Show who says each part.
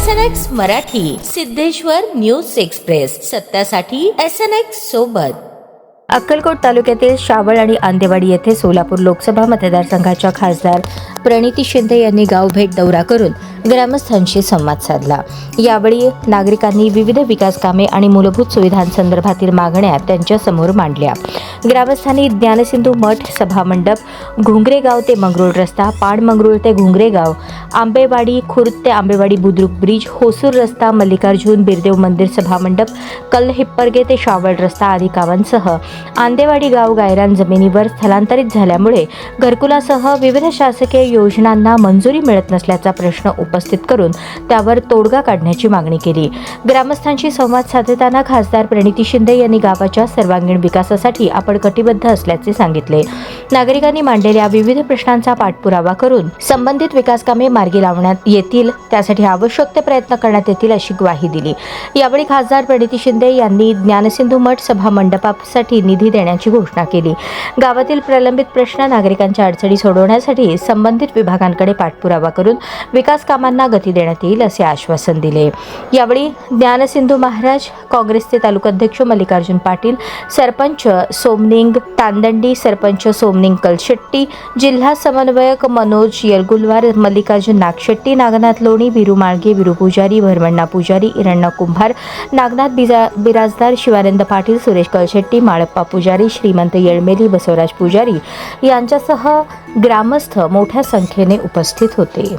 Speaker 1: SNX Marathi, Siddheshwar news express, सत्यासाठी SNX सोबत.
Speaker 2: अक्कलकोट तालुक्यातील शावळ आणि आंदेवाडी येथे सोलापूर लोकसभा मतदारसंघाच्या खासदार प्रणिती शिंदे यांनी गाव भेट दौरा करून ग्रामस्थांशी संवाद साधला. यावेळी नागरिकांनी विविध विकास कामे आणि मूलभूत सुविधांसंदर्भातील मागण्या त्यांच्यासमोर मांडल्या. ग्रामस्थांनी ज्ञानसिंधू मठ सभामंडप, घुंगरेगाव ते मंगरूळ रस्ता, पाणमंगरूळ ते घुंगरेगाव, आंबेवाडी खुर्द ते आंबेवाडी बुद्रुक ब्रिज, होसूर रस्ता, मल्लिकार्जुन बिरदेव मंदिर सभामंडप, कल्लहिप्परगे ते शावळ रस्ता आदी गावांसह आंदेवाडी गाव गायरान जमिनीवर स्थलांतरित झाल्यामुळे घरकुलासह विविध शासकीय योजनांना मंजुरी मिळत नसल्याचा प्रश्न उपस्थित करून त्यावर तोडगा काढण्याची मागणी केली. ग्रामस्थांशी संवाद साधताना खासदार प्रणिती शिंदे यांनी गावाच्या सर्वांगीण विकासासाठी आपण कटिबद्ध असल्याचे सांगितले. नागरिकांनी मांडलेल्या विविध प्रश्नांचा पाठपुरावा करून संबंधित विकास कामे मार्गी लावण्यात येतील, त्यासाठी आवश्यक ते प्रयत्न करण्यात येतील अशी ग्वाही दिली. यावेळी खासदार प्रणिती शिंदे यांनी ज्ञानसिंधू मठ सभा मंडपासाठी निधी देण्याची घोषणा केली. गावातील प्रलंबित प्रश्न, नागरिकांच्या अडचणी सोडवण्यासाठी संबंधित विभागांकडे पाठपुरावा करून विकास कामांना गती देण्यात येईल असे आश्वासन दिले. यावेळी ज्ञानसिंधू महाराज, काँग्रेसचे तालुकाध्यक्ष मल्लिकार्जुन पाटील, सरपंच सोमनिंग तांदंडी, सरपंच सोमनिंग कलशेट्टी, जिल्हा समन्वयक मनोज येलगुलवार, मल्लिकार्जुन नागशेट्टी, नागनाथ लोणी, बिरू माळगे, बिरू पुजारी, भरमण्णा पुजारी, इरण्णा कुंभार, नागनाथ बिराजदार, शिवानंद पाटील, सुरेश कलशेट्टी, माळप्पा पुजारी, श्रीमंत येळमेली, बसवराज पुजारी यांच्यासह ग्रामस्थ मोठ्या संख्येने उपस्थित होते.